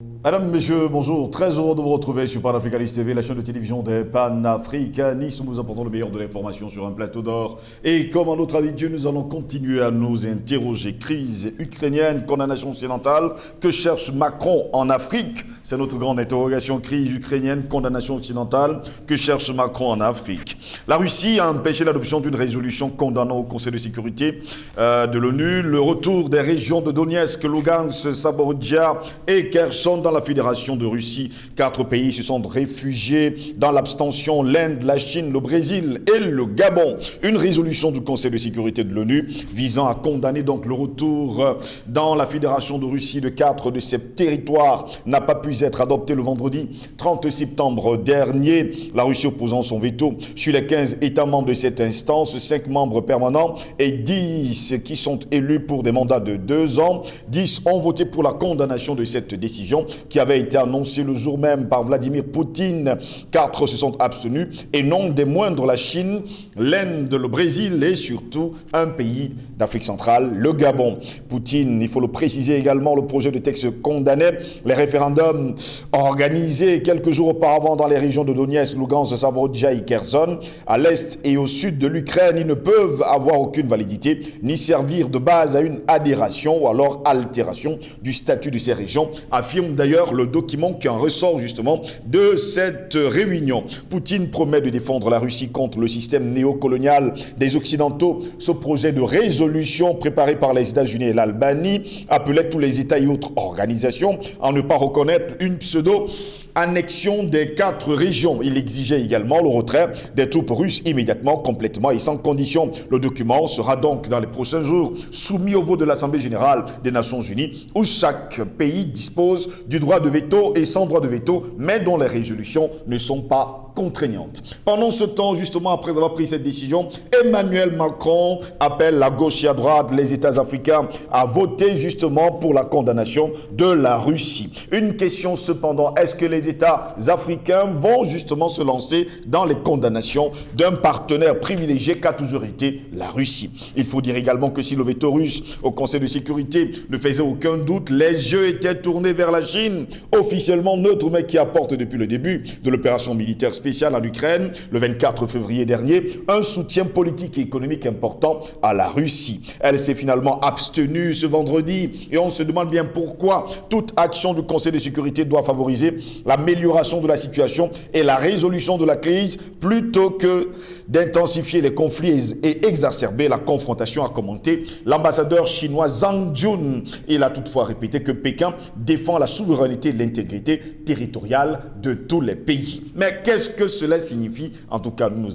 Mesdames, Messieurs, bonjour. Très heureux de vous retrouver sur Panafricanist TV, la chaîne de télévision des panafricanistes. Nous apportons le meilleur de l'information sur un plateau d'or. Et comme à notre habitude, nous allons continuer à nous interroger. Crise ukrainienne, condamnation occidentale. Que cherche Macron en Afrique? C'est notre grande interrogation. Crise ukrainienne, condamnation occidentale. Que cherche Macron en Afrique? La Russie a empêché l'adoption d'une résolution condamnant au Conseil de sécurité de l'ONU le retour des régions de Donetsk, Lugansk, Zaporizhzhia et Kherson dans la Fédération de Russie. 4 pays se sont réfugiés dans l'abstention: l'Inde, la Chine, le Brésil et le Gabon. Une résolution du Conseil de sécurité de l'ONU visant à condamner donc le retour dans la Fédération de Russie de 4 de ces territoires n'a pas pu être adoptée le vendredi 30 septembre dernier. La Russie opposant son veto sur les 15 États membres de cette instance, 5 membres permanents et 10 qui sont élus pour des mandats de 2 ans. 10 ont voté pour la condamnation de cette décision qui avait été annoncée le jour même par Vladimir Poutine. 4 se sont abstenus et non des moindres: la Chine, l'Inde, le Brésil et surtout un pays d'Afrique centrale, le Gabon. Poutine, il faut le préciser également, le projet de texte condamnait les référendums organisés quelques jours auparavant dans les régions de Donetsk, Lugansk, Zaporizhzhia et Kherson. À l'est et au sud de l'Ukraine, ils ne peuvent avoir aucune validité ni servir de base à une adhération ou alors altération du statut de ces régions, affirme d'ailleurs le document qui en ressort justement de cette réunion. Poutine promet de défendre la Russie contre le système néocolonial des Occidentaux. Ce projet de résolution préparé par les États-Unis et l'Albanie appelait tous les États et autres organisations à ne pas reconnaître une pseudo-annexion des 4 régions. Il exigeait également le retrait des troupes russes immédiatement, complètement et sans condition. Le document sera donc dans les prochains jours soumis au vote de l'Assemblée générale des Nations unies, où chaque pays dispose du droit de veto et sans droit de veto, mais dont les résolutions ne sont pas contraignantes. Pendant ce temps, justement, après avoir pris cette décision, Emmanuel Macron appelle à gauche et à droite les États africains à voter justement pour la condamnation de la Russie. Une question cependant: est-ce que les États africains vont justement se lancer dans les condamnations d'un partenaire privilégié qu'a toujours été la Russie? Il faut dire également que si le veto russe au Conseil de sécurité ne faisait aucun doute, les yeux étaient tournés vers la Chine, officiellement neutre mais qui apporte depuis le début de l'opération militaire spéciale en Ukraine, le 24 février dernier, un soutien politique et économique important à la Russie. Elle s'est finalement abstenue ce vendredi et on se demande bien pourquoi. Toute action du Conseil de sécurité doit favoriser l'amélioration de la situation et la résolution de la crise plutôt que d'intensifier les conflits et exacerber la confrontation, a commenté l'ambassadeur chinois Zhang Jun. Il a toutefois répété que Pékin défend la souveraineté et l'intégrité territoriale de tous les pays. Mais qu'est-ce que cela signifie? En tout cas, nous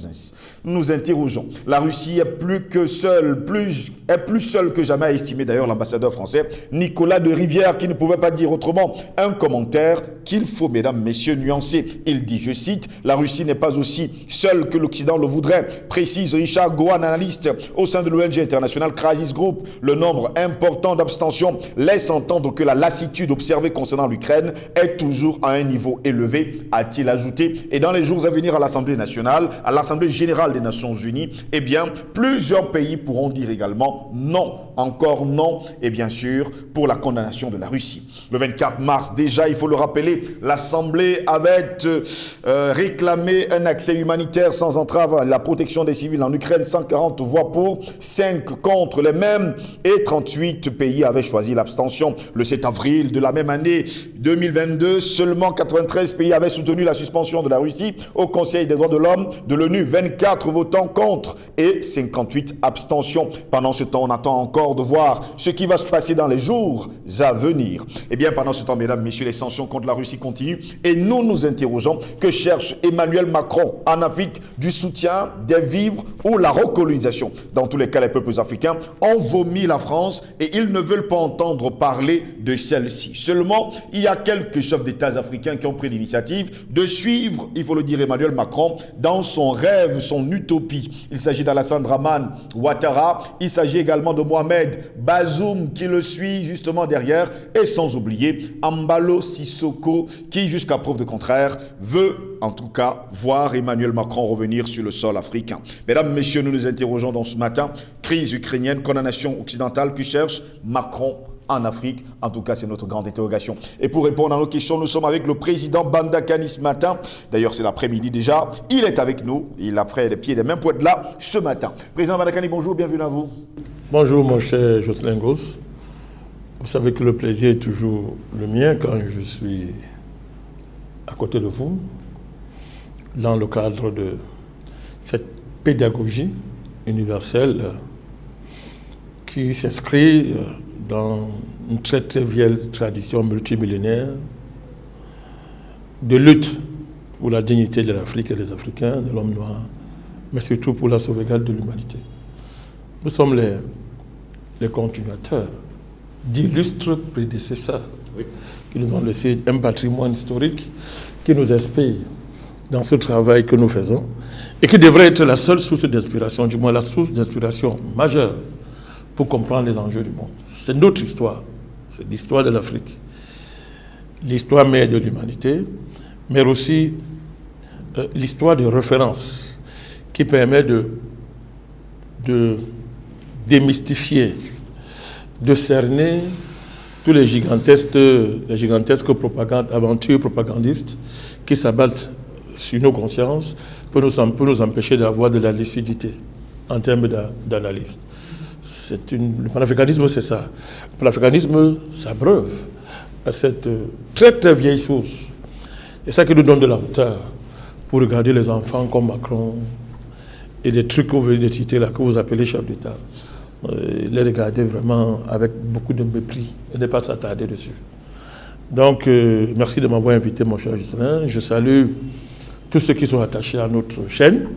nous interrogeons. La Russie est plus seule que jamais, a estimé d'ailleurs l'ambassadeur français Nicolas de Rivière, qui ne pouvait pas dire autrement. Un commentaire qu'il faut, mesdames, messieurs, nuancer. Il dit, je cite: la Russie n'est pas aussi seule que l'Occident le voudrait, précise Richard Gowan, analyste au sein de l'ONG internationale Crisis Group. Le nombre important d'abstentions laisse entendre que la lassitude observée concernant l'Ukraine est toujours à un niveau élevé, a-t-il ajouté. Et dans les jours à venir à l'Assemblée nationale, à l'Assemblée générale des Nations unies, eh bien, plusieurs pays pourront dire également non, encore non, et bien sûr, pour la condamnation de la Russie. Le 24 mars, déjà, il faut le rappeler, l'Assemblée avait réclamé un accès humanitaire sans entrave à la protection des civils en Ukraine. 140 voix pour, 5 contre les mêmes, et 38 pays avaient choisi l'abstention. Le 7 avril de la même année 2022, seulement 93 pays avaient soutenu la suspension de la Russie au Conseil des droits de l'homme de l'ONU, 24 votant contre et 58 abstentions. Pendant ce temps, on attend encore de voir ce qui va se passer dans les jours à venir. Eh bien, pendant ce temps, mesdames, messieurs, les sanctions contre la Russie continuent et nous nous interrogeons: que cherche Emmanuel Macron en Afrique? Du soutien, des vivres ou la recolonisation? Dans tous les cas, les peuples africains ont vomi la France et ils ne veulent pas entendre parler de celle-ci. Seulement, il y a quelques chefs d'État africains qui ont pris l'initiative de suivre, il faut le dire, Emmanuel Macron dans son rêve, son utopie. Il s'agit d'Alassane Dramane Ouattara, il s'agit également de Mohamed Bazoum qui le suit justement derrière, et sans oublier Embalo Sissoko qui, jusqu'à preuve de contraire, veut en tout cas voir Emmanuel Macron revenir sur le sol africain. Mesdames, messieurs, nous nous interrogeons dans ce matin: crise ukrainienne, condamnation occidentale, que cherche Macron en Afrique? En tout cas, c'est notre grande interrogation. Et pour répondre à nos questions, nous sommes avec le président Bandakani ce matin. D'ailleurs, c'est l'après-midi déjà. Il est avec nous. Il a fait les pieds des mêmes poètes là ce matin. Président Bandakani, bonjour, bienvenue à vous. Bonjour mon cher Jocelyn Goss. Vous savez que le plaisir est toujours le mien quand je suis à côté de vous, dans le cadre de cette pédagogie universelle qui s'inscrit dans une très très vieille tradition multimillénaire de lutte pour la dignité de l'Afrique et des Africains, de l'homme noir, mais surtout pour la sauvegarde de l'humanité. Nous sommes les continuateurs d'illustres prédécesseurs qui nous ont laissé un patrimoine historique qui nous inspire dans ce travail que nous faisons et qui devrait être la seule source d'inspiration, du moins la source d'inspiration majeure pour comprendre les enjeux du monde. C'est notre histoire, c'est l'histoire de l'Afrique, l'histoire mère de l'humanité, mais aussi l'histoire de référence qui permet de démystifier, de cerner tous les gigantesques aventures propagandistes qui s'abattent sur nos consciences pour nous empêcher d'avoir de la lucidité en termes d'analyse. Le panafricanisme, c'est ça. Le panafricanisme s'abreuve à cette très très vieille source. Et ça qui nous donne de la hauteur pour regarder les enfants comme Macron et des trucs que vous venez de citer là, que vous appelez chef d'État. Les regarder vraiment avec beaucoup de mépris et ne pas s'attarder dessus. Donc, merci de m'avoir invité, mon cher Gislain. Je salue tous ceux qui sont attachés à notre chaîne,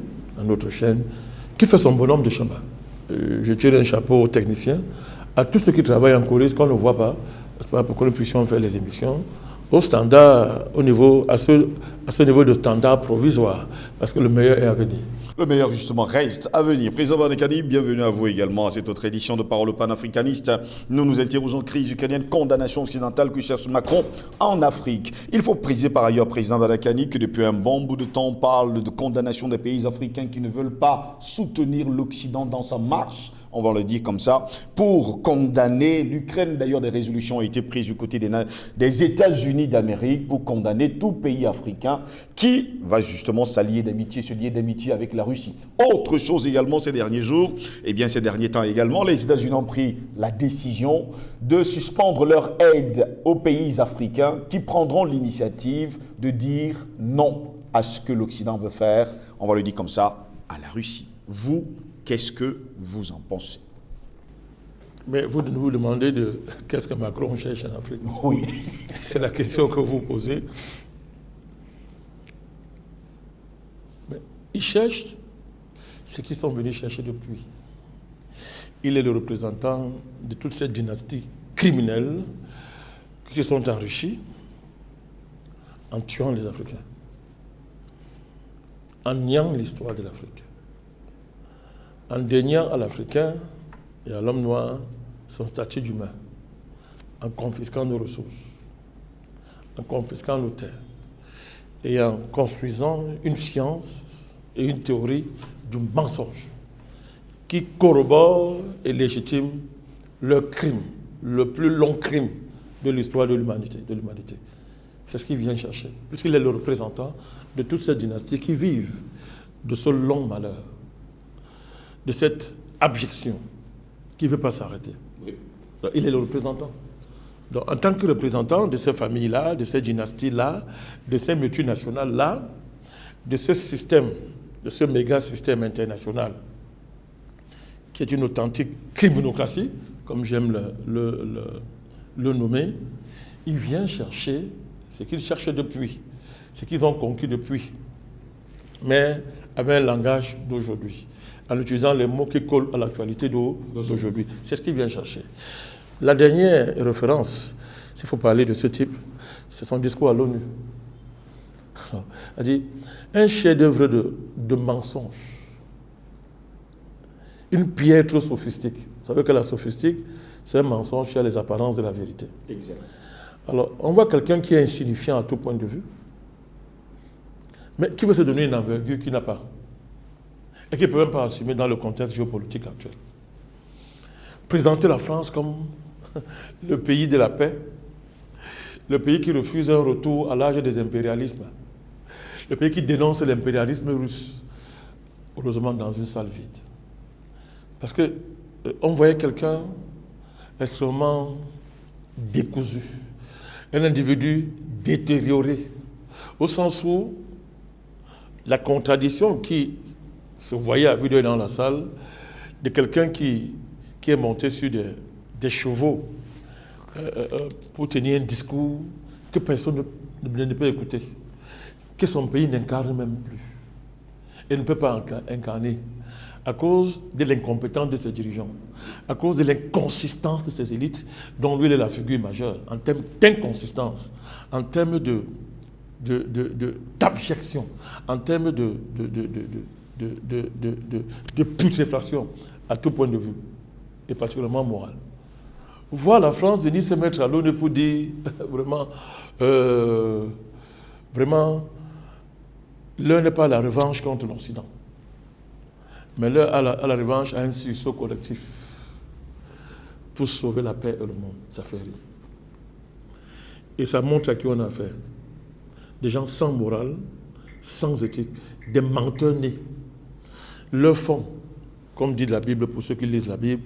qui fait son bonhomme de chemin. Je tire un chapeau aux techniciens, à tous ceux qui travaillent en coulisses, qu'on ne voit pas, pour que nous puissions faire les émissions, au standard, à ce niveau de standard provisoire, parce que le meilleur est à venir. Le meilleur, justement, reste à venir. Président Bandakani, bienvenue à vous également à cette autre édition de Parole panafricaniste. Nous nous interrogeons crise ukrainienne, condamnation occidentale que cherche Macron en Afrique. Il faut préciser par ailleurs, Président Bandakani, que depuis un bon bout de temps, on parle de condamnation des pays africains qui ne veulent pas soutenir l'Occident dans sa marche, on va le dire comme ça, pour condamner l'Ukraine. D'ailleurs, des résolutions ont été prises du côté des États-Unis d'Amérique pour condamner tout pays africain qui va justement se lier d'amitié avec la Russie. Autre chose également ces derniers jours, ces derniers temps également, les États-Unis ont pris la décision de suspendre leur aide aux pays africains qui prendront l'initiative de dire non à ce que l'Occident veut faire, on va le dire comme ça, à la Russie. Vous, qu'est-ce que vous en pensez? Mais vous nous demandez qu'est-ce que Macron cherche en Afrique. Oui. C'est la question que vous posez. Mais il cherche ce qu'ils sont venus chercher depuis. Il est le représentant de toute cette dynastie criminelle qui se sont enrichis en tuant les Africains, en niant l'histoire de l'Afrique, en déniant à l'Africain et à l'homme noir son statut d'humain, en confisquant nos ressources, en confisquant nos terres et en construisant une science et une théorie du mensonge qui corrobore et légitime le crime, le plus long crime de l'histoire de l'humanité. C'est ce qu'il vient chercher, puisqu'il est le représentant de toute cette dynastie qui vivent de ce long malheur, de cette abjection qui ne veut pas s'arrêter. Oui. Il est le représentant. Donc, en tant que représentant de ces familles-là, de ces dynasties-là, de ces multinationales-là, de ce système, de ce méga-système international, qui est une authentique criminocratie, comme j'aime le nommer, il vient chercher ce qu'ils cherchaient depuis, ce qu'ils ont conquis depuis, mais avec un langage d'aujourd'hui, en utilisant les mots qui collent à l'actualité d'aujourd'hui. C'est ce qu'il vient chercher. La dernière référence, s'il faut parler de ce type, c'est son discours à l'ONU. Il dit un chef-d'œuvre de mensonge, une pierre trop sophistique. Vous savez que la sophistique, c'est un mensonge qui a les apparences de la vérité. Exact. Alors, on voit quelqu'un qui est insignifiant à tout point de vue, mais qui veut se donner une envergure qu'il n'a pas, et qui ne peut même pas assumer dans le contexte géopolitique actuel. Présenter la France comme le pays de la paix, le pays qui refuse un retour à l'âge des impérialismes, le pays qui dénonce l'impérialisme russe, heureusement dans une salle vide. Parce qu'on voyait quelqu'un extrêmement décousu, un individu détérioré, au sens où la contradiction qui se voyait à vue d'œil dans la salle, de quelqu'un qui est monté sur des chevaux pour tenir un discours que personne ne peut écouter, que son pays n'incarne même plus et ne peut pas incarner à cause de l'incompétence de ses dirigeants, à cause de l'inconsistance de ses élites, dont lui il est la figure majeure, en termes d'inconsistance, en termes d'abjection, en termes de putréfaction à tout point de vue, et particulièrement moral. Voir la France venir se mettre à l'ONU pour dire vraiment, l'un n'est pas la revanche contre l'Occident, mais l'un a la revanche à un sursaut collectif pour sauver la paix et le monde. Ça fait rire. Et ça montre à qui on a affaire. Des gens sans morale, sans éthique, des menteurs nés. Leur fond, comme dit la Bible pour ceux qui lisent la Bible,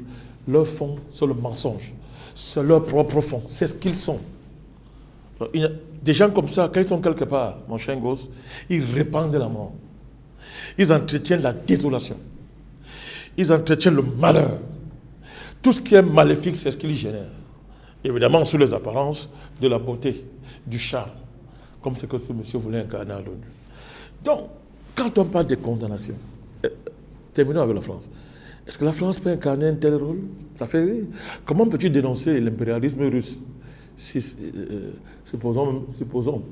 leur fond, c'est le mensonge. C'est leur propre fond. C'est ce qu'ils sont. Des gens comme ça, quand ils sont quelque part, mon cher gosse, ils répandent la mort. Ils entretiennent la désolation. Ils entretiennent le malheur. Tout ce qui est maléfique, c'est ce qu'ils génèrent. Évidemment, sous les apparences de la beauté, du charme, comme ce que ce monsieur voulait incarner à l'ONU. Donc, quand on parle de condamnation, terminons avec la France. Est-ce que la France peut incarner un tel rôle? Ça fait rire. Comment peux-tu dénoncer l'impérialisme russe? Supposons,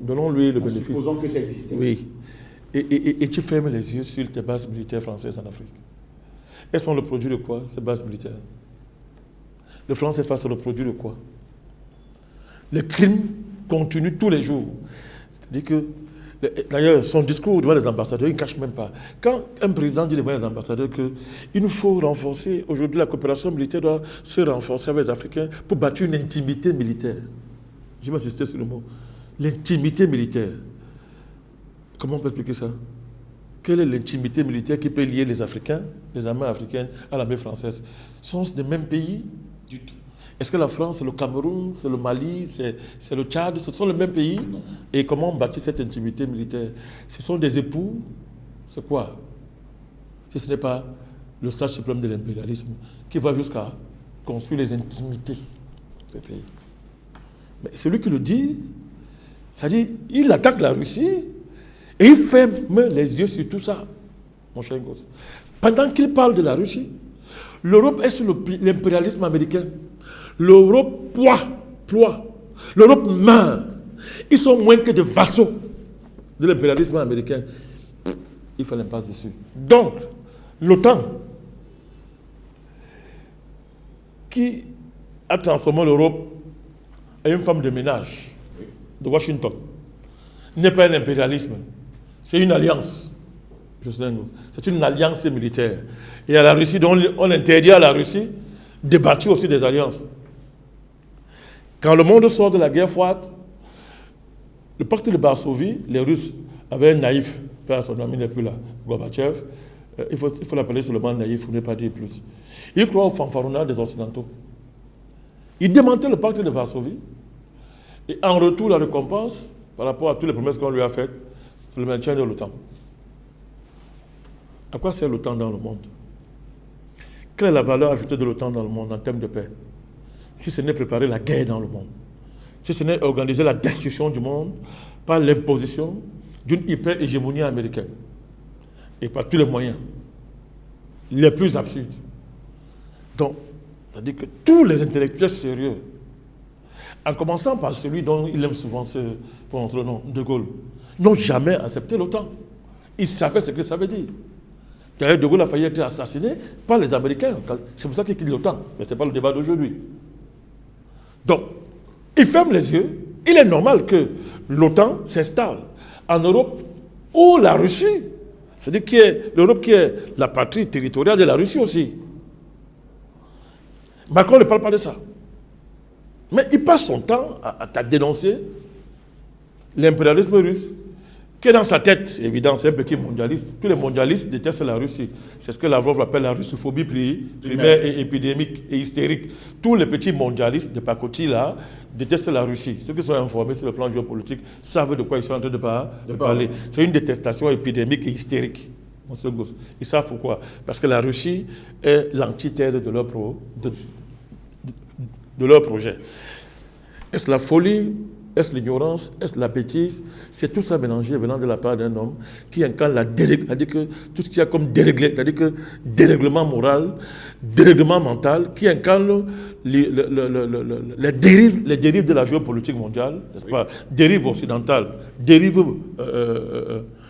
donnons-lui le bénéfice. Supposons que ça existe. Oui. Et tu fermes les yeux sur tes bases militaires françaises en Afrique. Elles sont le produit de quoi, ces bases militaires? Le franc CFA, c'est le produit de quoi? Le crime continue tous les jours. C'est-à-dire que, d'ailleurs, son discours devant les ambassadeurs, il ne cache même pas. Quand un président dit devant les ambassadeurs qu'il nous faut renforcer, aujourd'hui la coopération militaire doit se renforcer avec les Africains pour bâtir une intimité militaire. Je vais insister sur le mot. L'intimité militaire. Comment on peut expliquer ça? Quelle est l'intimité militaire qui peut lier les Africains, les armées africaines, à l'armée française? Sont-ce des mêmes pays? Du tout. Est-ce que la France, c'est le Cameroun, c'est le Mali, c'est le Tchad, ce sont les mêmes pays? Non. Et comment on bâtit cette intimité militaire? Ce sont des époux? C'est quoi? Si ce n'est pas le stage suprême de l'impérialisme qui va jusqu'à construire les intimités des pays. Mais celui qui le dit, c'est-à-dire, il attaque la Russie et il ferme les yeux sur tout ça, mon cher gosse. Pendant qu'il parle de la Russie, l'Europe est sur l'impérialisme américain. L'Europe ploie. L'Europe meurt. Ils sont moins que des vassaux de l'impérialisme américain. Il fait l'impasse dessus. Donc, l'OTAN, qui a transformé l'Europe en une femme de ménage de Washington, n'est pas un impérialisme. C'est une alliance. C'est une alliance militaire. Et à la Russie, on interdit à la Russie de bâtir aussi des alliances. Quand le monde sort de la guerre froide, le pacte de Varsovie, les Russes avaient un naïf, père son ami n'est plus là, Gorbatchev, il faut l'appeler seulement naïf, pour ne pas dire plus. Il croit au fanfaronnage des Occidentaux. Il démentait le pacte de Varsovie, et en retour, la récompense, par rapport à toutes les promesses qu'on lui a faites, c'est le maintien de l'OTAN. À quoi sert l'OTAN dans le monde? Quelle est la valeur ajoutée de l'OTAN dans le monde en termes de paix? Si ce n'est préparer la guerre dans le monde, si ce n'est organiser la destruction du monde par l'imposition d'une hyper-hégémonie américaine et par tous les moyens les plus absurdes. Donc, c'est-à-dire que tous les intellectuels sérieux, en commençant par celui dont il aime souvent se prononcer le nom, De Gaulle, n'ont jamais accepté l'OTAN. Ils savaient ce que ça veut dire. D'ailleurs, De Gaulle a failli être assassiné par les Américains. C'est pour ça qu'il quitte l'OTAN. Mais ce n'est pas le débat d'aujourd'hui. Donc, il ferme les yeux. Il est normal que l'OTAN s'installe en Europe où la Russie, c'est-à-dire l'Europe qui est la patrie territoriale de la Russie aussi. Macron ne parle pas de ça. Mais il passe son temps à dénoncer l'impérialisme russe, qui est dans sa tête, c'est évident, c'est un petit mondialiste. Tous les mondialistes détestent la Russie. C'est ce que Lavrov appelle la russophobie primaire et épidémique et hystérique. Tous les petits mondialistes de pacotille là détestent la Russie. Ceux qui sont informés sur le plan géopolitique savent de quoi ils sont en train de parler. C'est une détestation épidémique et hystérique. Ils savent pourquoi. Parce que la Russie est l'antithèse de leur projet. Est-ce la folie? Est-ce l'ignorance? Est-ce la bêtise? C'est tout ça mélangé venant de la part d'un homme qui incarne c'est-à-dire que tout ce qu'il y a comme déréglé, c'est-à-dire que dérèglement moral, dérèglement mental, qui incarne les dérives de la géopolitique mondiale, n'est-ce pas? Dérives occidentales, dérives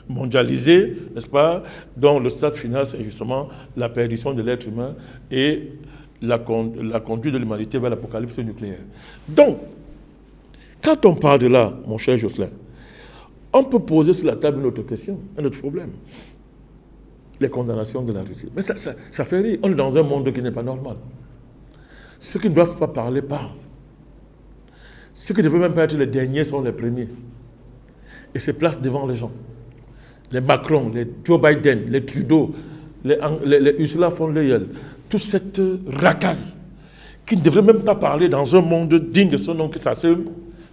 mondialisées, n'est-ce pas? Dont le stade final, c'est justement la perdition de l'être humain et la conduite de l'humanité vers l'apocalypse nucléaire. Donc, quand on parle de là, mon cher Jocelyn, on peut poser sur la table une autre question, un autre problème. Les condamnations de la Russie. Mais ça fait rire. On est dans un monde qui n'est pas normal. Ceux qui ne doivent pas parler parlent. Ceux qui ne peuvent même pas être les derniers sont les premiers. Et se placent devant les gens. Les Macron, les Joe Biden, les Trudeau, les Ursula von der Leyen, toute cette racaille qui ne devrait même pas parler dans un monde digne de son nom qui s'assume.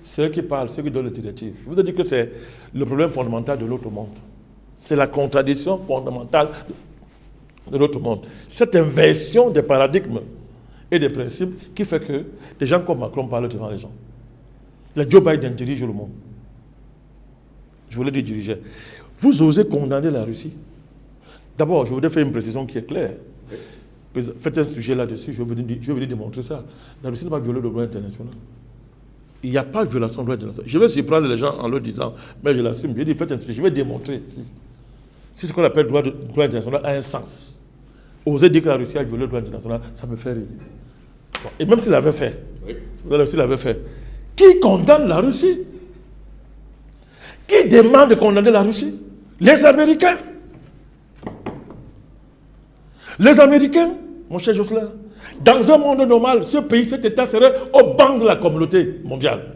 Ceux qui parlent, ceux qui donnent les directives. Je vous ai dit que c'est le problème fondamental de l'autre monde. C'est la contradiction fondamentale de l'autre monde. Cette inversion des paradigmes et des principes qui fait que des gens comme Macron parlent devant les gens. Le Joe Biden dirige le monde. Je voulais dire diriger. Vous osez condamner la Russie? D'abord, je voudrais faire une précision qui est claire. Faites un sujet là-dessus, je vais venir démontrer ça. La Russie n'a pas violé le droit international. Il n'y a pas de violation de droit international. Je vais surprendre les gens en leur disant, mais je l'assume, je dis, faites un sujet, je vais démontrer. Si ce qu'on appelle droit international a un sens. Oser dire que la Russie a violé le droit international, ça me fait rire. Bon, et même s'il l'avait fait, qui condamne la Russie? Qui demande de condamner la Russie? Les Américains. Les Américains, mon cher Jocelyn, dans un monde normal, ce pays, cet État serait au banc de la communauté mondiale.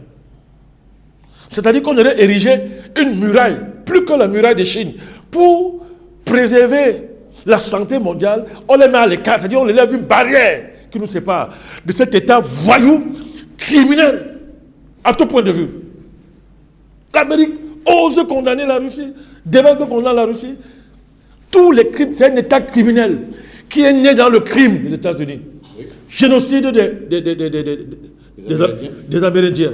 C'est-à-dire qu'on aurait érigé une muraille, plus que la muraille de Chine, pour préserver la santé mondiale. On les met à l'écart, c'est-à-dire on élève une barrière qui nous sépare de cet État voyou, criminel, à tout point de vue. L'Amérique ose condamner la Russie, demain qu'on condamne la Russie. Tous les crimes, c'est un État criminel qui est né dans le crime des États-Unis. Oui. Génocide des Amérindiens.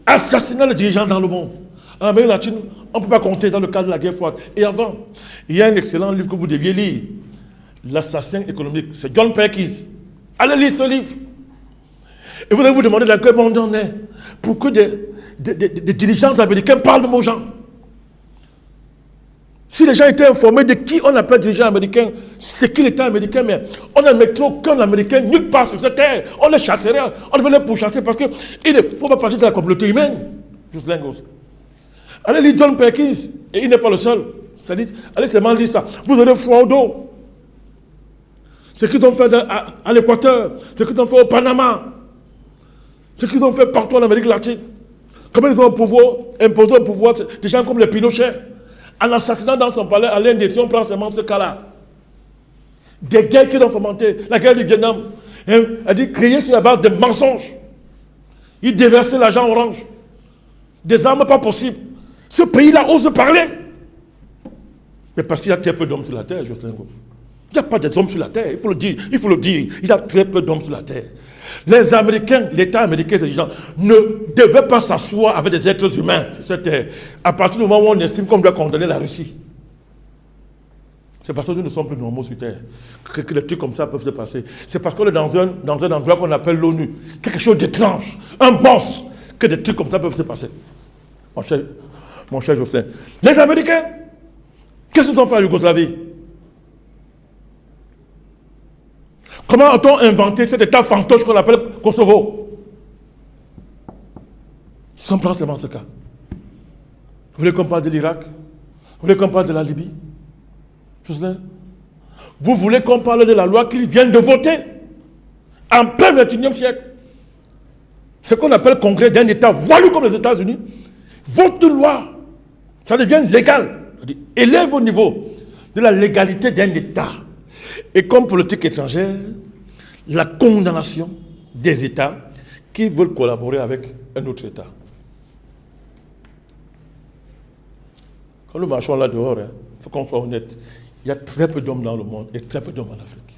Assassinat de dirigeants dans le monde. En Amérique latine, on ne peut pas compter dans le cadre de la guerre froide. Et avant, il y a un excellent livre que vous deviez lire. L'assassin économique. C'est John Perkins. Allez lire ce livre. Et vous allez vous demander dans quel monde on est. Pour que des dirigeants américains parlent de nos gens. Si les gens étaient informés de qui on appelle dirigeant américain, c'est qui l'État américain, mais on ne mettrait aucun Américain nulle part sur cette terre. On les chasserait, on devait les pourchasser parce qu'il ne faut pas partir de la communauté humaine. Jocelyn Gosse. Allez lire John Perkins, et il n'est pas le seul. Allez seulement lire ça. Vous aurez froid au dos. Ce qu'ils ont fait à l'Équateur, ce qu'ils ont fait au Panama, ce qu'ils ont fait partout en Amérique latine. Comment ils ont imposé au pouvoir des gens comme les Pinochet. En assassinant dans son palais à l'Inde, si on prend seulement ce cas-là. Des guerres qui ont fomenté, la guerre du Vietnam, elle dit créée sur la base de mensonges. Ils déversaient l'argent orange. Des armes pas possibles. Ce pays-là ose parler. Mais parce qu'il y a très peu d'hommes sur la terre, Jocelyn Goff. Il n'y a pas d'hommes sur la terre, il faut le dire. Il y a très peu d'hommes sur la terre. Les Américains, l'État américain, ces gens, ne devaient pas s'asseoir avec des êtres humains sur cette terre. À partir du moment où on estime qu'on doit condamner la Russie. C'est parce que nous ne sommes plus normaux sur terre que des trucs comme ça peuvent se passer. C'est parce qu'on est dans un endroit qu'on appelle l'ONU. Quelque chose d'étrange, un monstre, que des trucs comme ça peuvent se passer. Mon cher Jocelyn. Les Américains, qu'est-ce qu'ils ont fait en Yougoslavie? Comment a-t-on inventé cet État fantoche qu'on appelle Kosovo? Sans prendre seulement ce cas. Vous voulez qu'on parle de l'Irak? Vous voulez qu'on parle de la Libye? Jocelyn? Vous voulez qu'on parle de la loi qu'ils viennent de voter en plein 21e siècle? ce qu'on appelle le congrès d'un État voilu comme les États-Unis, vote une loi, ça devient légal. Élève au niveau de la légalité d'un État. Et comme politique étrangère, la condamnation des États qui veulent collaborer avec un autre État. Quand nous marchons là dehors, il faut qu'on soit honnête, il y a très peu d'hommes dans le monde et très peu d'hommes en Afrique.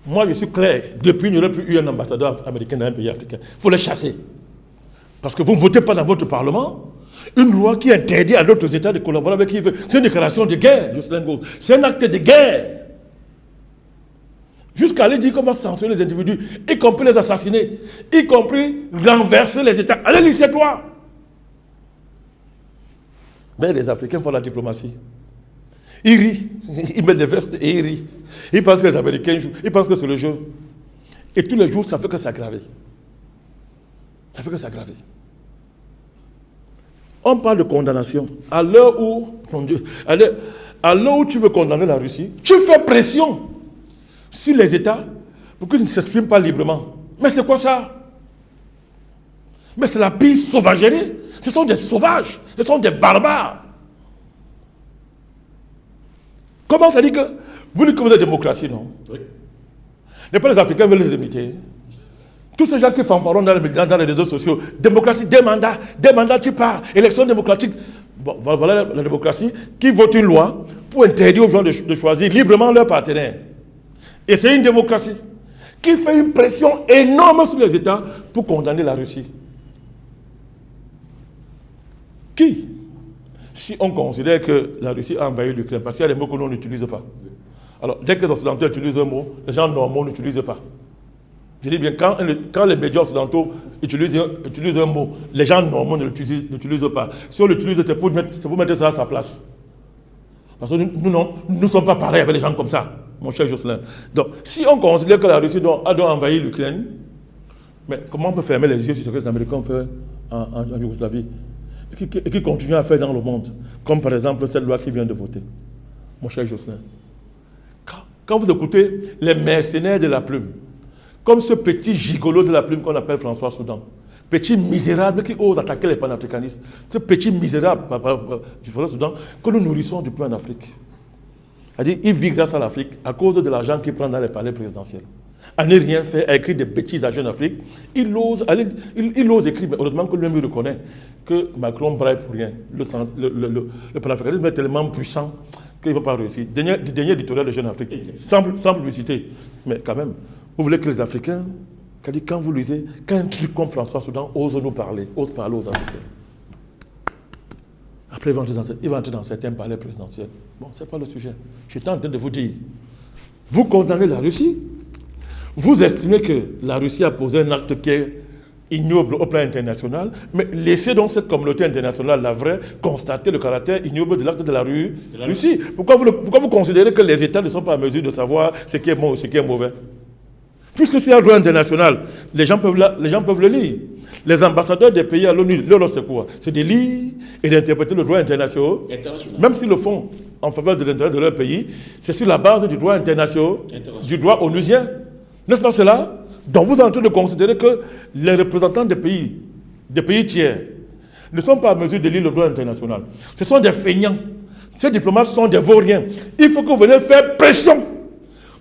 Moi, je suis clair, depuis, il n'y aurait plus eu un ambassadeur américain dans un pays africain. Il faut le chasser. Parce que vous ne votez pas dans votre Parlement une loi qui interdit à d'autres États de collaborer avec qui veut. C'est une déclaration de guerre, Jocelyn Gaulle. C'est un acte de guerre. Jusqu'à aller dire qu'on va sanctionner les individus, y compris les assassiner, y compris renverser les États. Allez lire cette loi. Mais les Africains font la diplomatie. Ils rient, ils mettent des vestes et ils rient. Ils pensent que les Américains jouent, ils pensent que c'est le jeu. Et tous les jours, ça fait que s'aggraver. Ça fait que s'aggraver. On parle de condamnation. À l'heure où, mon Dieu, à l'heure où tu veux condamner la Russie, tu fais pression sur les États pour qu'ils ne s'expriment pas librement. Mais c'est quoi ça? Mais c'est la pire sauvagerie. Ce sont des sauvages, ce sont des barbares. Comment ça dit que vous dites que vous êtes démocratie, non? Oui. Mais pas les Africains veulent les imiter. Tous ces gens qui fanfaronnent dans les réseaux sociaux, démocratie, des mandats tu pars, élection démocratique. Bon, voilà la démocratie qui vote une loi pour interdire aux gens de choisir librement leur partenaire. Et c'est une démocratie qui fait une pression énorme sur les États pour condamner la Russie. Qui? Si on considère que la Russie a envahi l'Ukraine, parce qu'il y a des mots que l'on n'utilise pas. Alors, dès que les Occidentaux utilisent un mot, les gens normaux n'utilisent pas. Je dis bien, quand les médias occidentaux utilisent un mot, les gens normaux ne l'utilisent pas. Si on l'utilise, c'est pour mettre ça à sa place. Parce que nous ne sommes pas pareils avec les gens comme ça, mon cher Jocelyn. Donc, si on considère que la Russie doit envahir l'Ukraine, mais comment on peut fermer les yeux sur ce que les Américains ont fait en Yougoslavie et qui continuent à faire dans le monde, comme par exemple cette loi qui vient de voter, mon cher Jocelyn. Quand vous écoutez les mercenaires de la plume, comme ce petit gigolo de la plume qu'on appelle François Soudan, petit misérable qui ose attaquer les panafricanistes, ce petit misérable du François Soudan que nous nourrissons depuis en Afrique. C'est-à-dire, il vit grâce à l'Afrique à cause de l'argent qu'il prend dans les palais présidentiels. À ne rien faire, à écrire des bêtises à Jeune Afrique, il ose écrire, mais heureusement que lui-même reconnaît que Macron braille pour rien. Le panafricanisme est tellement puissant qu'il ne va pas réussir. Dernier éditorial de Jeune Afrique, sans publicité, mais quand même. Vous voulez que les Africains, quand vous lisez, quand un truc comme François Soudan ose nous parler, ose parler aux Africains. Après, il va entrer dans certains palais présidentiels. Bon, ce n'est pas le sujet. J'étais en train de vous dire, vous condamnez la Russie, vous estimez que la Russie a posé un acte qui est ignoble au plan international, mais laissez donc cette communauté internationale, la vraie, constater le caractère ignoble de l'acte de la Russie. Pourquoi vous considérez que les États ne sont pas en mesure de savoir ce qui est bon ou ce qui est mauvais? Puisque c'est un droit international, les gens peuvent le lire. Les ambassadeurs des pays à l'ONU, leur rôle c'est quoi? C'est de lire et d'interpréter le droit international. Même s'ils le font en faveur de l'intérêt de leur pays, c'est sur la base du droit international, du droit onusien. N'est-ce pas cela? Donc vous êtes en train de considérer que les représentants des pays tiers ne sont pas en mesure de lire le droit international. Ce sont des feignants. Ces diplomates sont des vauriens. Il faut que vous veniez faire pression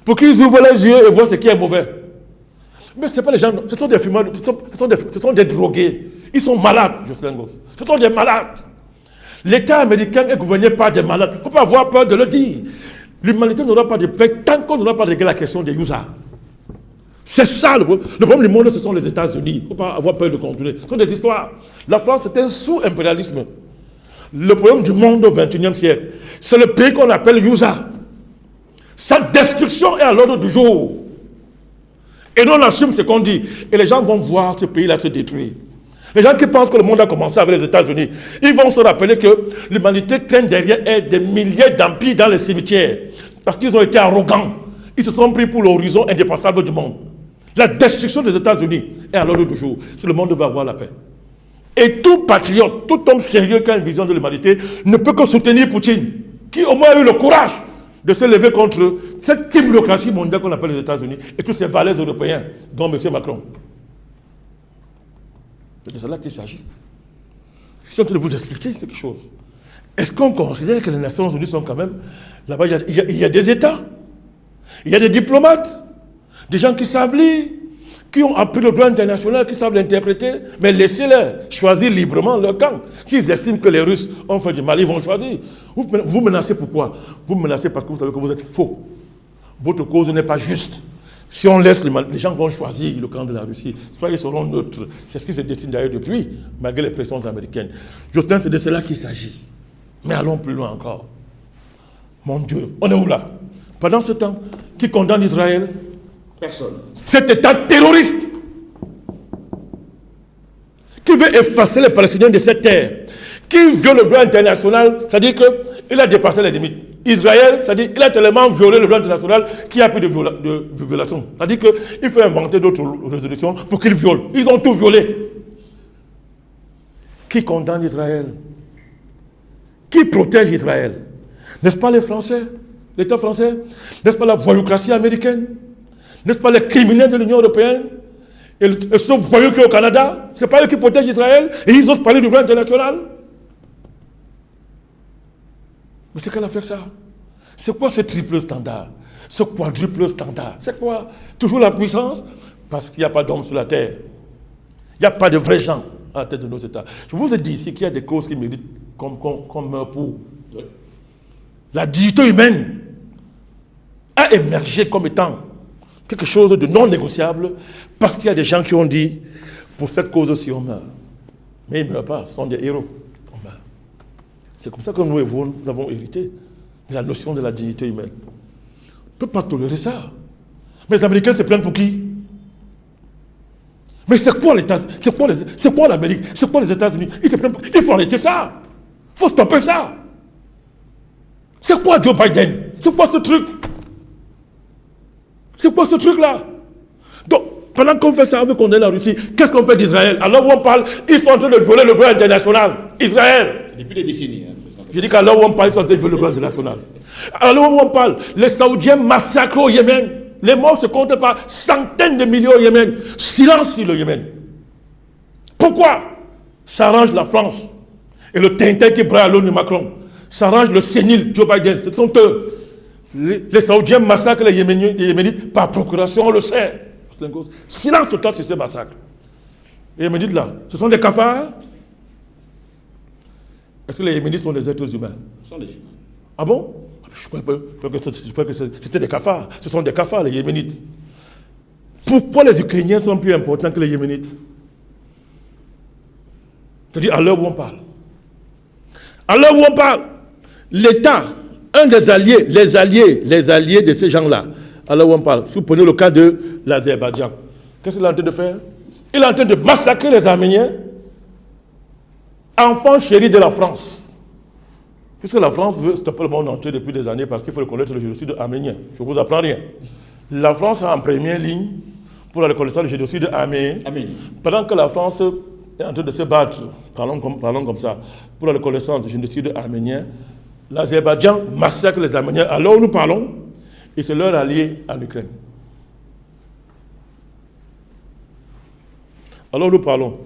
pour qu'ils ouvrent les yeux et voient ce qui est mauvais. Mais ce ne sont pas les gens, ce sont des fumeurs, ce sont des drogués. Ils sont malades, Jocelyn Gaulle. Ce sont des malades. L'État américain est gouverné par des malades. Il ne faut pas avoir peur de le dire. L'humanité n'aura pas de paix tant qu'on n'aura pas réglé la question des Yusa. C'est ça le problème. Le problème du monde, ce sont les États-Unis. Il ne faut pas avoir peur de continuer. Ce sont des histoires. La France, c'est un sous-impérialisme. Le problème du monde au XXIe siècle, c'est le pays qu'on appelle Yusa. Sa destruction est à l'ordre du jour. Et nous, on assume ce qu'on dit. Et les gens vont voir ce pays-là se détruire. Les gens qui pensent que le monde a commencé avec les États-Unis, ils vont se rappeler que l'humanité traîne derrière elle des milliers d'empires dans les cimetières. Parce qu'ils ont été arrogants. Ils se sont pris pour l'horizon indépassable du monde. La destruction des États-Unis est à l'ordre du jour. Si le monde va avoir la paix. Et tout patriote, tout homme sérieux qui a une vision de l'humanité ne peut que soutenir Poutine, qui au moins a eu le courage de se lever contre cette timocratie mondiale qu'on appelle les États-Unis et tous ces valeurs européens, dont M. Macron. C'est de cela qu'il s'agit. Je suis en train de vous expliquer quelque chose. Est-ce qu'on considère que les Nations Unies sont quand même... Là-bas, il y a des États, il y a des diplomates, des gens qui savent lire, qui ont appris le droit international, qui savent l'interpréter, mais laissez-les choisir librement leur camp. S'ils estiment que les Russes ont fait du mal, ils vont choisir. Vous menacez pourquoi? Vous menacez parce que vous savez que vous êtes faux. Votre cause n'est pas juste. Si on laisse les gens vont choisir le camp de la Russie, soit ils seront neutres. C'est ce qui se dessine d'ailleurs depuis, malgré les pressions américaines. Jotin, c'est de cela qu'il s'agit. Mais allons plus loin encore. Mon Dieu, on est où là? Pendant ce temps, qui condamne Israël? Personne. Cet État terroriste qui veut effacer les Palestiniens de cette terre, qui viole le droit international, c'est-à-dire qu'il a dépassé les limites. Israël, c'est-à-dire qu'il a tellement violé le droit international qu'il n'y a plus de violation. C'est-à-dire qu'il faut inventer d'autres résolutions pour qu'ils violent. Ils ont tout violé. Qui condamne Israël? Qui protège Israël? N'est-ce pas les Français, l'État français? N'est-ce pas la voyoucratie américaine? N'est-ce pas les criminels de l'Union européenne? Et ce voyou qui est au Canada, ce n'est pas eux qui protègent Israël et ils osent parler du droit international? Mais c'est quelle affaire ça? C'est quoi ce triple standard? Ce quadruple standard? C'est quoi? Toujours la puissance? Parce qu'il n'y a pas d'hommes sur la terre. Il n'y a pas de vrais gens à la tête de nos États. Je vous ai dit ici qu'il y a des causes qui méritent qu'on meurt pour. La dignité humaine a émergé comme étant quelque chose de non négociable parce qu'il y a des gens qui ont dit pour cette cause aussi on meurt. Mais ils ne meurent pas, ce sont des héros. On meurt. C'est comme ça que nous et vous, nous avons hérité de la notion de la dignité humaine. On ne peut pas tolérer ça. Mais les Américains se plaignent pour qui? Mais c'est quoi l'État? C'est quoi l'Amérique? C'est quoi les États-Unis? Ils se plaignent pour qui? Il faut arrêter ça. Il faut stopper ça. C'est quoi Joe Biden? C'est quoi ce truc? C'est quoi ce truc-là? Donc, pendant qu'on fait ça, on veut condamner la Russie, qu'est-ce qu'on fait d'Israël? Alors où on parle, ils sont en train de violer le droit international. Israël. Depuis des décennies. Je dis qu'à l'heure où on parle, ils sont en train de violer le droit international. À l'heure où on parle, les Saoudiens massacrent au Yémen. Les morts se comptent par centaines de millions au Yémen. Silence sur le Yémen. Pourquoi? Ça arrange la France. Et le tintin qui braille à l'ONU Macron. Ça arrange le sénile Joe Biden. Ce sont eux. Les Saoudiens massacrent les Yéménites par procuration, on le sait. Silence total sur ces massacres. Les Yéménites là, ce sont des cafards? Est-ce que les Yéménites sont des êtres humains? Ce sont des humains. Ah bon? Je crois que c'était des cafards. Ce sont des cafards, les Yéménites. Pourquoi les Ukrainiens sont plus importants que les Yéménites? C'est-à-dire à l'heure où on parle. À l'heure où on parle, l'État, un des alliés, les alliés de ces gens-là, à l'heure où on parle, si vous prenez le cas de l'Azerbaïdjan, qu'est-ce qu'il est en train de faire? Il est en train de massacrer les Arméniens, enfants chéris de la France. Puisque la France veut stopper le monde entier depuis des années parce qu'il faut reconnaître le génocide arménien. Je ne vous apprends rien. La France est en première ligne pour la reconnaissance du génocide arménien. Pendant que la France est en train de se battre, parlons comme ça, pour la reconnaissance du génocide arménien, l'Azerbaïdjan massacre les Arméniens. Alors nous parlons, et c'est leur allié en Ukraine. Alors nous parlons.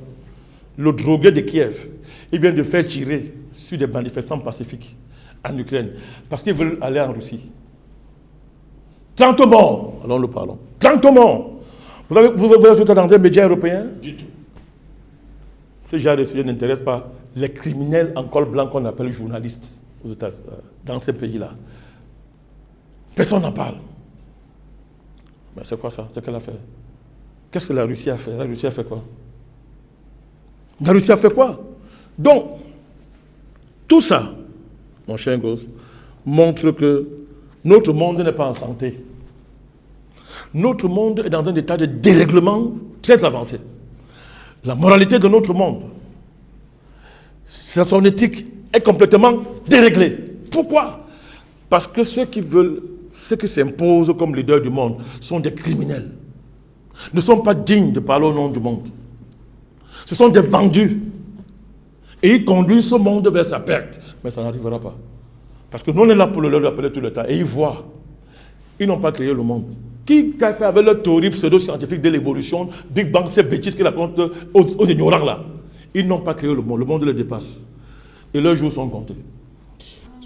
Le drogué de Kiev, il vient de faire tirer sur des manifestants pacifiques en Ukraine parce qu'ils veulent aller en Russie. 30 morts, alors nous parlons. 30 morts. Vous avez ça dans un média européen? Du tout. Ce genre de sujet n'intéresse pas les criminels en col blanc qu'on appelle journalistes aux États-Unis, dans ces pays-là. Personne n'en parle. Mais c'est quoi ça? C'est quelle affaire? Qu'est-ce que la Russie a fait? La Russie a fait quoi? La Russie a fait quoi? Donc, tout ça, mon cher gosse, montre que notre monde n'est pas en santé. Notre monde est dans un état de dérèglement très avancé. La moralité de notre monde, son éthique est complètement déréglée. Pourquoi? Parce que ceux qui s'imposent comme leaders du monde sont des criminels. Ne sont pas dignes de parler au nom du monde. Ce sont des vendus. Et ils conduisent ce monde vers sa perte. Mais ça n'arrivera pas. Parce que nous, on est là pour le leur appeler tout le temps. Et ils voient. Ils n'ont pas créé le monde. Qui t'a fait avec leur théorie pseudo-scientifique de l'évolution, Big Bang, ces bêtises qu'ils racontent aux ignorants là. Ils n'ont pas créé le monde les dépasse. Et leurs jours sont comptés.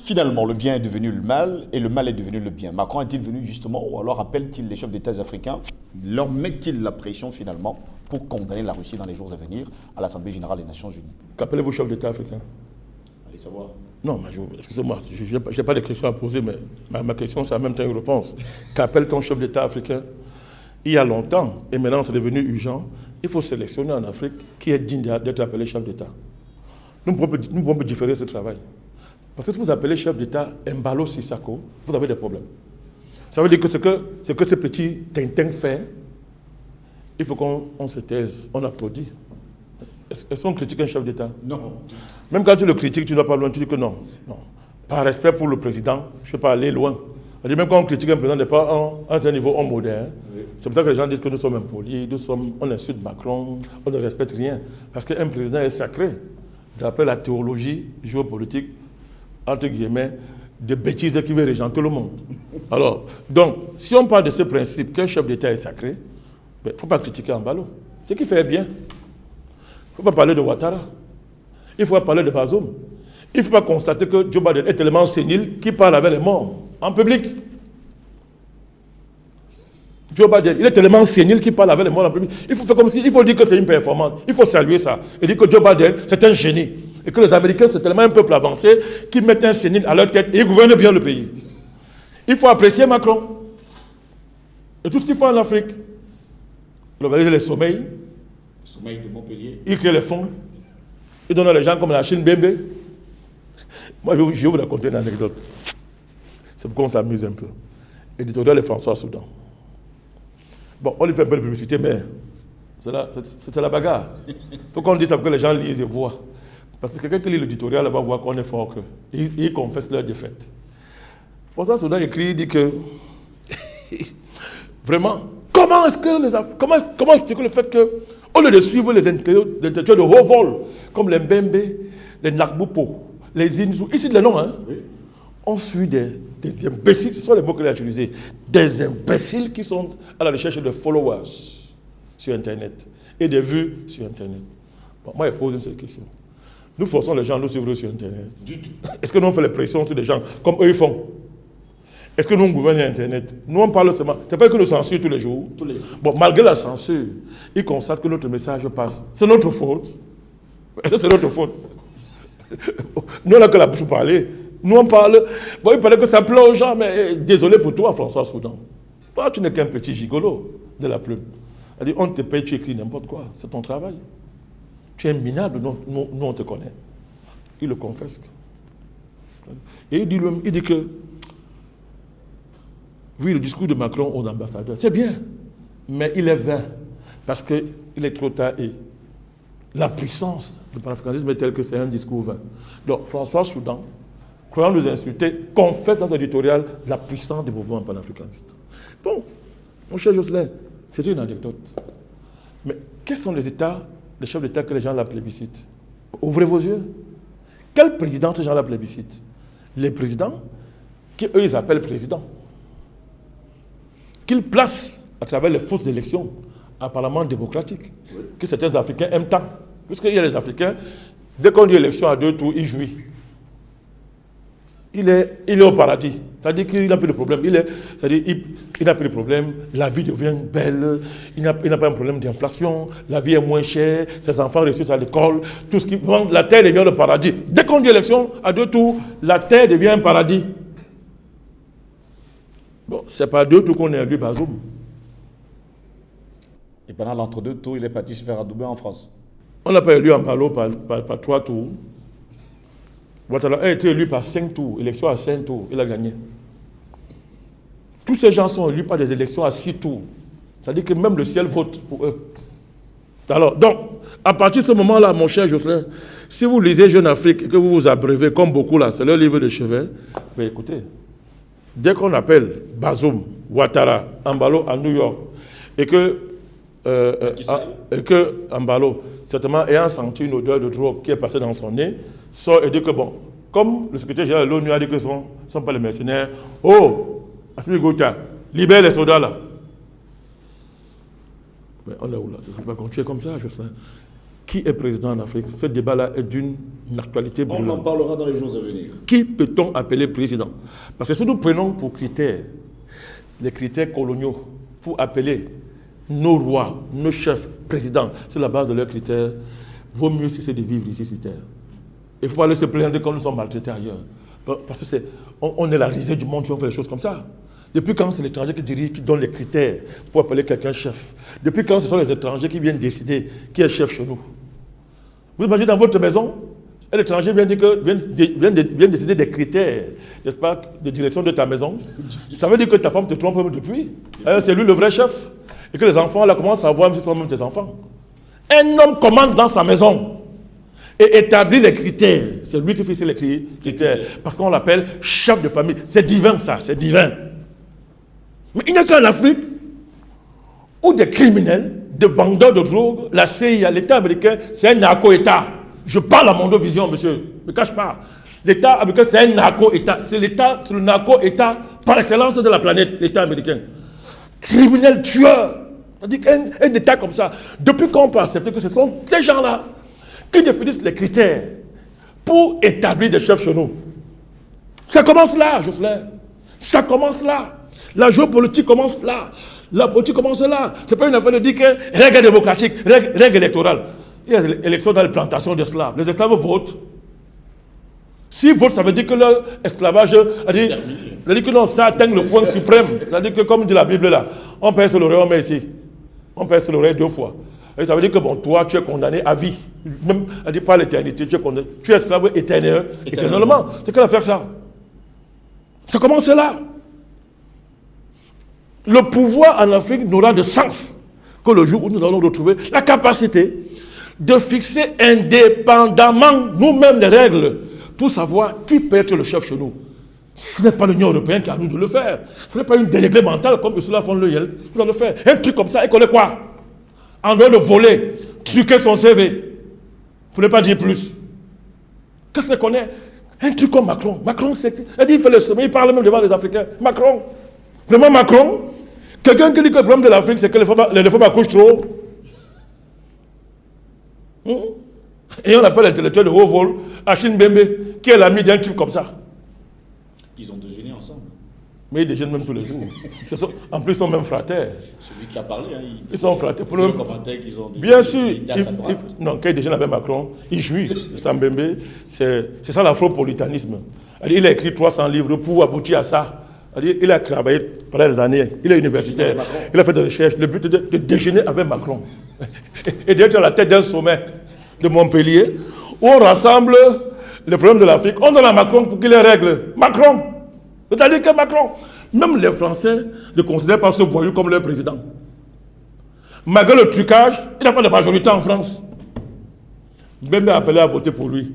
Finalement, le bien est devenu le mal et le mal est devenu le bien. Macron est-il venu justement, ou alors appelle-t-il les chefs d'État africains, leur met-il la pression finalement pour condamner la Russie dans les jours à venir à l'Assemblée Générale des Nations Unies? Qu'appelez-vous chef d'État africain? Allez savoir. Non, mais excusez-moi, je n'ai pas de questions à poser, mais ma question, c'est en même temps une réponse. Qu'appelle ton chef d'État africain? Il y a longtemps, et maintenant c'est devenu urgent, il faut sélectionner en Afrique qui est digne d'être appelé chef d'État. Nous pouvons différer ce travail. Parce que si vous appelez chef d'État Embalo Sissako, vous avez des problèmes. Ça veut dire que ce que ce petit Tintin fait, il faut qu'on se taise, on applaudit. Est-ce qu'on critique un chef d'État? Non. Même quand tu le critiques, tu ne vas pas loin, tu dis que non. Par respect pour le président, je ne vais pas aller loin. Même quand on critique un président, n'est pas à un niveau homme moderne. Oui. C'est pour ça que les gens disent que nous sommes impolis, on insulte Macron, on ne respecte rien. Parce qu'un président est sacré, d'après la théologie géopolitique, entre guillemets, de bêtises qui veut régenter le monde. Alors, donc, si on parle de ce principe qu'un chef d'État est sacré, il ne faut pas critiquer Embalo. Ce qui fait bien. Il ne faut pas parler de Ouattara. Il faut pas parler de Bazoum. Il ne faut pas constater que Joe Biden est tellement sénile qu'il parle avec les morts en public. Joe Biden, il est tellement sénile qu'il parle avec les morts en public. Il faut faire comme si, il faut dire que c'est une performance. Il faut saluer ça. Et dire que Joe Biden, c'est un génie. Et que les Américains, c'est tellement un peuple avancé qu'ils mettent un sénile à leur tête et ils gouvernent bien le pays. Il faut apprécier Macron. Et tout ce qu'il faut en Afrique. Il organise les sommeils. Le sommeil de Montpellier. Il crée les fonds. Il donne à les gens comme la Chine Bembe. Moi, je vais vous raconter une anecdote. C'est pour qu'on s'amuse un peu. Éditorial de François Soudan. Bon, on lui fait un peu de publicité, mais c'est la bagarre. Il faut qu'on dise ça pour que les gens lisent et voient. Parce que quelqu'un qui lit l'éditorial va voir qu'on est fort que. Ils confessent leur défaite. François Soudan écrit, il dit que vraiment, comment expliquer le fait que, au lieu de suivre les intellectuels de haut vol, comme les Mbembe, les Nagbupo, les Inzou, ici les noms, hein, oui. On suit des imbéciles, ce sont les mots qu'il a utilisés, des imbéciles qui sont à la recherche de followers sur Internet et de vues sur Internet. Bon, moi, je pose une seule question. Nous forçons les gens à nous suivre sur Internet. Est-ce que nous on fait les pressions sur les gens comme eux ils font? Est-ce que nous gouvernons Internet? Nous on parle seulement. C'est pas que nous censurons tous les jours. Bon, malgré la censure, ils constatent que notre message passe. C'est notre faute. Est-ce que c'est notre faute? Nous on n'a que la bouche pour parler. Nous on parle. Bon, il paraît que ça plaît aux gens, mais désolé pour toi, François Soudan. Toi, tu n'es qu'un petit gigolo de la plume. Elle dit, on te paye, tu écris n'importe quoi. C'est ton travail. Tu es minable, nous on te connaît. Il le confesse. Et il dit que, vu le discours de Macron aux ambassadeurs, c'est bien, mais il est vain, parce qu'il est trop tard et la puissance du panafricanisme est telle que c'est un discours vain. Donc François Soudan, croyant nous insulter, confesse dans l'éditorial la puissance du mouvement panafricaniste. Bon, mon cher Jocelyn, c'est une anecdote. Mais quels sont les États, les chefs d'État que les gens la plébiscitent? Ouvrez vos yeux. Quel président ces gens la plébiscitent? Les présidents qu'eux ils appellent présidents. Qu'ils placent à travers les fausses élections un parlement démocratique, oui, que certains Africains aiment tant. Puisqu'il y a les Africains, dès qu'on dit élection à 2 tours, ils jouissent. Il est au paradis. C'est-à-dire qu'il n'a plus de problème. Il n'a plus de problème. La vie devient belle. Il n'a pas un problème d'inflation. La vie est moins chère. Ses enfants réussissent à l'école. Tout ce qui la terre devient le paradis. Dès qu'on dit élection à 2 tours, la terre devient un paradis. Bon, c'est pas à 2 tours qu'on est élu Bazoum. Et pendant l'entre-deux tours, il est parti se faire adouber en France. On n'a pas élu Embalo par 3 tours. Ouattara a été élu par 5 tours, élection à 5 tours, il a gagné. Tous ces gens sont élus par des élections à 6 tours. C'est-à-dire que même le ciel vote pour eux. Alors, donc, à partir de ce moment-là, mon cher Jocelyn, si vous lisez Jeune Afrique et que vous vous abreuvez, comme beaucoup là, c'est leur livre de chevet, mais écoutez, dès qu'on appelle Bazoum, Ouattara, Embalo à New York, et que Embalo, certainement ayant senti une odeur de drogue qui est passée dans son nez, sort et dit que bon, comme le secrétaire général de l'ONU a dit que ce ne sont pas les mercenaires, oh, Assimi Goïta, libère les soldats là. Mais on est où là? Ça ne sera pas continuer comme ça, Jocelyn. Qui est président en Afrique? Ce débat-là est d'une actualité brûlante. On en parlera dans les jours à venir. Qui peut-on appeler président? Parce que si nous prenons pour critères, les critères coloniaux, pour appeler nos rois, nos chefs, présidents, c'est la base de leurs critères, vaut mieux cesser de vivre ici sur Terre. Il ne faut pas aller se plaindre quand nous sommes maltraités ailleurs. Parce que on est la risée du monde si on fait les choses comme ça. Depuis quand c'est l'étranger qui dirige, qui donne les critères pour appeler quelqu'un chef? Depuis quand ce sont les étrangers qui viennent décider qui est chef chez nous? Vous imaginez dans votre maison, un étranger vient décider des critères, n'est-ce pas, de direction de ta maison. Ça veut dire que ta femme te trompe même depuis. C'est lui le vrai chef. Et que les enfants là commencent à voir même si ce sont même tes enfants. Un homme commande dans sa maison et établit les critères. C'est lui qui fixe les critères. Parce qu'on l'appelle chef de famille. C'est divin ça, c'est divin. Mais il n'y a qu'en Afrique où des criminels, des vendeurs de drogue, la CIA, l'État américain, c'est un narco-État. Je parle à Mondovision, monsieur, ne me cache pas. L'État américain, c'est un narco-État. C'est le narco-État par excellence de la planète, l'État américain. Criminel, tueur. C'est-à-dire qu'un État comme ça, depuis quand on peut accepter que ce sont ces gens-là qui définissent les critères pour établir des chefs chez nous? Ça commence là, Jocelyn. Ça commence là. La géopolitique commence là. La politique commence là. Ce n'est pas une affaire de dire que règle démocratique, règle électorale. Il y a des élections dans les plantations d'esclaves. Les esclaves votent. S'ils votent, ça veut dire que leur esclavage, c'est-à-dire que non, ça atteint le point suprême. C'est-à-dire que, comme dit la Bible là, on pèse l'oreille, on met ici. On pèse l'oreille 2 fois. Et ça veut dire que bon, toi, tu es condamné à vie. Même, à dire pas l'éternité, tu es esclave éternellement. C'est quelle affaire ça? Ça commence là. Le pouvoir en Afrique n'aura de sens que le jour où nous allons retrouver la capacité de fixer indépendamment nous-mêmes les règles pour savoir qui peut être le chef chez nous. Ce n'est pas l'Union européenne qui a à nous de le faire. Ce n'est pas une déléguée mentale comme Ursula von der Leyen qui doit le faire. Un truc comme ça, il connaît quoi? On doit le voler, truquer son CV. Pour ne pas dire plus. Qu'est-ce qu'il connaît? Un truc comme Macron. Macron, il fait le sommet, il parle même devant les Africains. Macron. Vraiment Macron? Quelqu'un qui dit que le problème de l'Afrique, c'est que les femmes accouchent trop. Et on appelle l'intellectuel de haut vol, Achille Mbembe, qui est l'ami d'un type comme ça. Ils ont déjeuné ensemble. Mais ils déjeunent même tous les jours. En plus, ils sont même fraternes. Celui qui a parlé, hein, ils sont fraternes. Pour le commentaire qu'ils ont dit. Bien sûr. Non, quand ils déjeunent avec Macron, il jouit. Mbembe, c'est ça l'afropolitanisme. Il a écrit 300 livres pour aboutir à ça. Il a travaillé pendant des années, il est universitaire, il a fait des recherches. Le but est de déjeuner avec Macron et d'être à la tête d'un sommet de Montpellier où on rassemble les problèmes de l'Afrique. On donne à Macron pour qu'il les règle. Macron! C'est-à-dire que Macron, même les Français ne considèrent pas ce voyou comme leur président. Malgré le trucage, il n'a pas de majorité en France. Bembe a appelé à voter pour lui.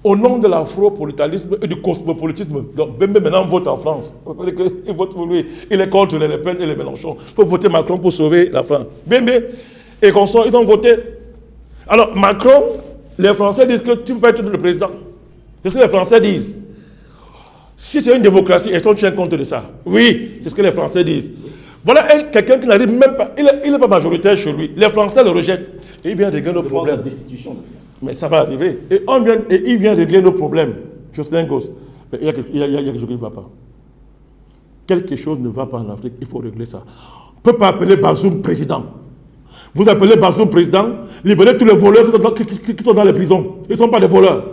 Au nom de l'afropolitanisme et du cosmopolitisme, donc Bembe maintenant vote en France. Il vote pour lui. Il est contre les Le Pen et les Mélenchon. Il faut voter Macron pour sauver la France. Bembe et consorts, ils ont voté. Alors Macron, les Français disent que tu peux être le président. C'est ce que les Français disent. Si c'est une démocratie, est-ce qu'on tient compte de ça? Oui, c'est ce que les Français disent. Voilà quelqu'un qui n'arrive même pas, il n'est pas majoritaire chez lui. Les Français le rejettent. Et il vient régler nos problèmes. Mais ça va arriver. Et il vient régler nos problèmes. Jocelyn Goss. Mais il y a quelque chose qui ne va pas. Quelque chose ne va pas en Afrique, il faut régler ça. On ne peut pas appeler Bazoum président. Vous appelez Bazoum président, libérez tous les voleurs qui sont dans les prisons. Ils ne sont pas des voleurs.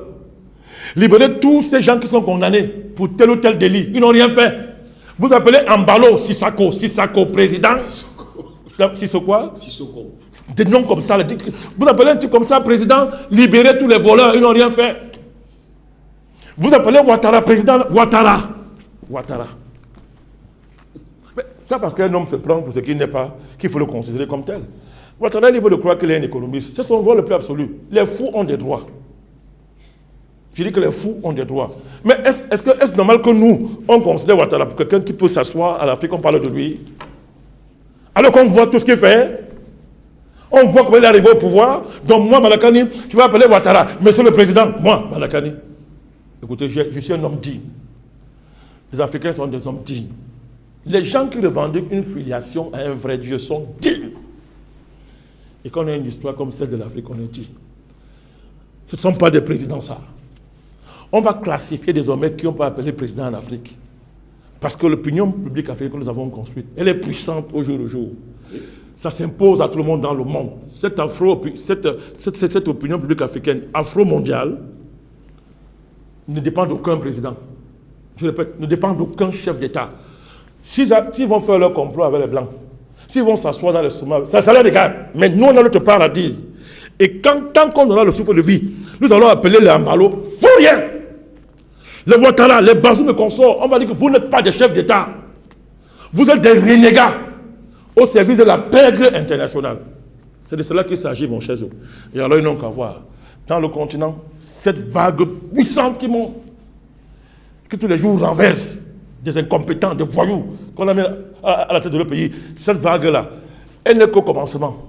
Libérez tous ces gens qui sont condamnés pour tel ou tel délit. Ils n'ont rien fait. Vous appelez Ambalo Sissako président. Sissoko quoi? Sissoko. Des noms comme ça. Vous appelez un type comme ça président, libérez tous les voleurs, ils n'ont rien fait. Vous appelez Ouattara président, Ouattara. Mais ça parce qu'un homme se prend pour ce qu'il n'est pas, qu'il faut le considérer comme tel. Ouattara est libre de croire qu'il est un économiste. C'est son droit le plus absolu. Les fous ont des droits. Je dis que les fous ont des droits. Mais est-ce normal que nous, on considère Ouattara pour quelqu'un qui peut s'asseoir à l'Afrique, on parle de lui? Alors qu'on voit tout ce qu'il fait, on voit comment il est arrivé au pouvoir. Donc moi, Malakani, tu vas appeler Ouattara. Monsieur le Président, moi, Malakani. Écoutez, je suis un homme digne. Les Africains sont des hommes dignes. Les gens qui revendiquent une filiation à un vrai Dieu sont dignes. et qu'on a une histoire comme celle de l'Afrique, on est dit. Ce ne sont pas des présidents, ça. On va classifier désormais qui on peut appeler président en Afrique. Parce que l'opinion publique africaine que nous avons construite, elle est puissante au jour le jour. Ça s'impose à tout le monde dans le monde. Cette opinion publique africaine, afro-mondiale, ne dépend d'aucun président. Je répète, ne dépend d'aucun chef d'État. S'ils vont faire leur complot avec les Blancs, s'ils vont s'asseoir dans les sommets, ça leur regarde. Mais nous, on a notre part à dire. Et tant qu'on aura le souffle de vie, nous allons appeler les Ambalo pour rien. Les Ouattara, les Bazoum et consorts, on va dire que vous n'êtes pas des chefs d'État. Vous êtes des renégats au service de la pègre internationale. C'est de cela qu'il s'agit, mon cher Zo. Et alors, ils n'ont qu'à voir, dans le continent, cette vague puissante qui monte, qui tous les jours renverse des incompétents, des voyous, qu'on a mis à la tête de leur pays. Cette vague-là, elle n'est qu'au commencement.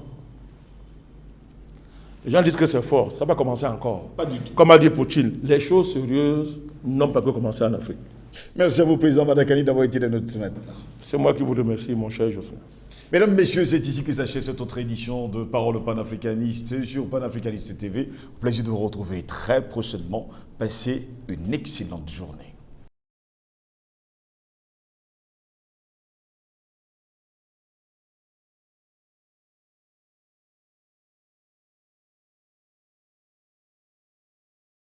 Les gens disent que c'est fort, ça va commencer encore. Pas du tout. Comme a dit Poutine, les choses sérieuses n'ont pas que commencer en Afrique. Merci à vous, Président Madakani, d'avoir été dans notre semaine. C'est moi qui vous remercie, mon cher Jocelyn. Mesdames, Messieurs, c'est ici que s'achève cette autre édition de Parole panafricaniste sur Panafricaniste TV. Au plaisir de vous retrouver très prochainement. Passez une excellente journée.